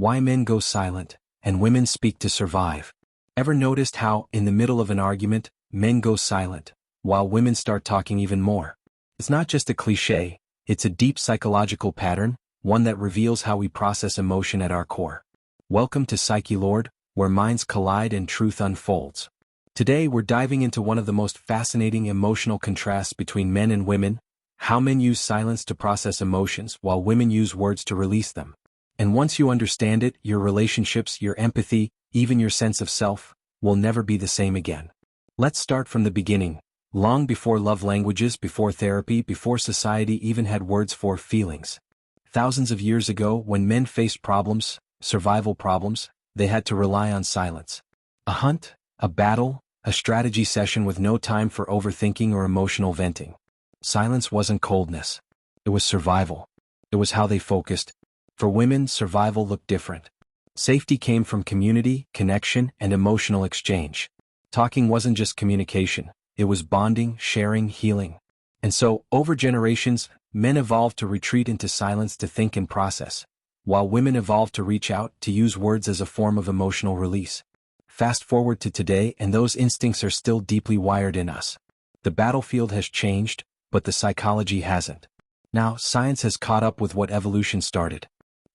Why men go silent, and women speak to survive. Ever noticed how, in the middle of an argument, men go silent, while women start talking even more? It's not just a cliché, it's a deep psychological pattern, one that reveals how we process emotion at our core. Welcome to Psychelord, where minds collide and truth unfolds. Today we're diving into one of the most fascinating emotional contrasts between men and women, how men use silence to process emotions while women use words to release them. And once you understand it, your relationships, your empathy, even your sense of self, will never be the same again. Let's start from the beginning, long before love languages, before therapy, before society even had words for feelings. Thousands of years ago, when men faced problems, survival problems, they had to rely on silence. A hunt, a battle, a strategy session with no time for overthinking or emotional venting. Silence wasn't coldness. It was survival. It was how they focused. For women, survival looked different. Safety came from community, connection, and emotional exchange. Talking wasn't just communication, it was bonding, sharing, healing. And so, over generations, men evolved to retreat into silence to think and process, while women evolved to reach out, to use words as a form of emotional release. Fast forward to today, and those instincts are still deeply wired in us. The battlefield has changed, but the psychology hasn't. Now, science has caught up with what evolution started.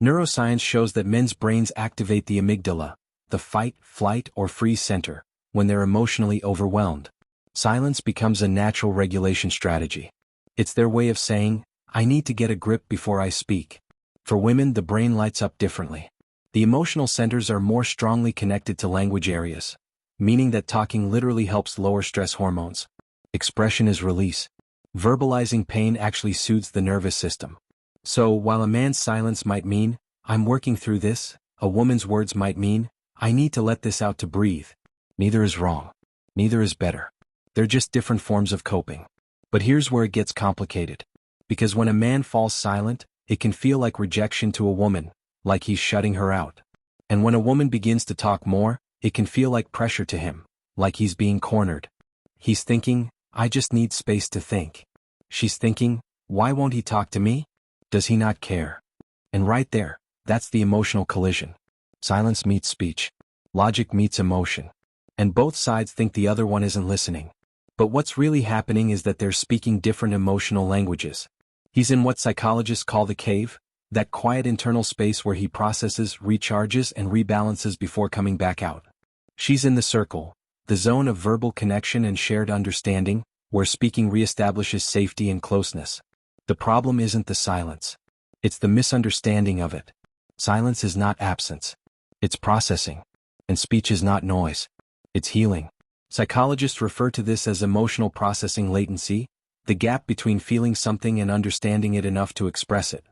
Neuroscience shows that men's brains activate the amygdala, the fight, flight, or freeze center, when they're emotionally overwhelmed. Silence becomes a natural regulation strategy. It's their way of saying, I need to get a grip before I speak. For women, the brain lights up differently. The emotional centers are more strongly connected to language areas, meaning that talking literally helps lower stress hormones. Expression is release. Verbalizing pain actually soothes the nervous system. So, while a man's silence might mean, I'm working through this, a woman's words might mean, I need to let this out to breathe. Neither is wrong. Neither is better. They're just different forms of coping. But here's where it gets complicated. Because when a man falls silent, it can feel like rejection to a woman, like he's shutting her out. And when a woman begins to talk more, it can feel like pressure to him, like he's being cornered. He's thinking, I just need space to think. She's thinking, why won't he talk to me? Does he not care? And right there, that's the emotional collision. Silence meets speech. Logic meets emotion. And both sides think the other one isn't listening. But what's really happening is that they're speaking different emotional languages. He's in what psychologists call the cave, that quiet internal space where he processes, recharges, and rebalances before coming back out. She's in the circle, the zone of verbal connection and shared understanding, where speaking reestablishes safety and closeness. The problem isn't the silence. It's the misunderstanding of it. Silence is not absence. It's processing. And speech is not noise. It's healing. Psychologists refer to this as emotional processing latency, the gap between feeling something and understanding it enough to express it.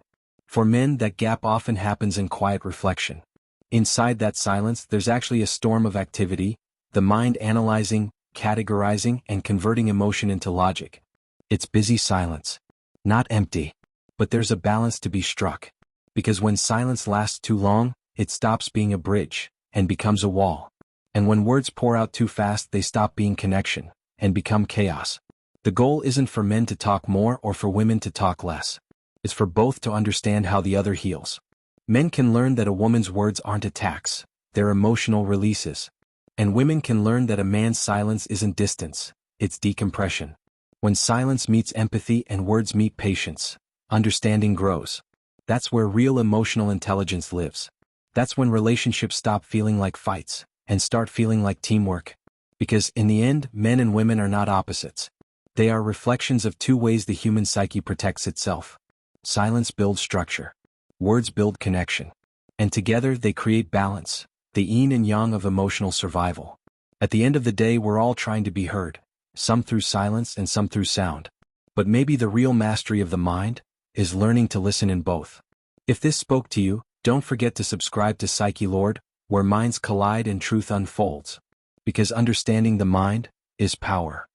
For men, that gap often happens in quiet reflection. Inside that silence, there's actually a storm of activity, the mind analyzing, categorizing, and converting emotion into logic. It's busy silence. Not empty. But there's a balance to be struck. Because when silence lasts too long, it stops being a bridge, and becomes a wall. And when words pour out too fast, they stop being connection, and become chaos. The goal isn't for men to talk more or for women to talk less. It's for both to understand how the other heals. Men can learn that a woman's words aren't attacks, they're emotional releases. And women can learn that a man's silence isn't distance, it's decompression. When silence meets empathy and words meet patience, understanding grows. That's where real emotional intelligence lives. That's when relationships stop feeling like fights and start feeling like teamwork. Because in the end, men and women are not opposites. They are reflections of two ways the human psyche protects itself. Silence builds structure. Words build connection. And together they create balance, the yin and yang of emotional survival. At the end of the day, we're all trying to be heard, some through silence and some through sound. But maybe the real mastery of the mind is learning to listen in both. If this spoke to you, don't forget to subscribe to Psychelord, where minds collide and truth unfolds. Because understanding the mind is power.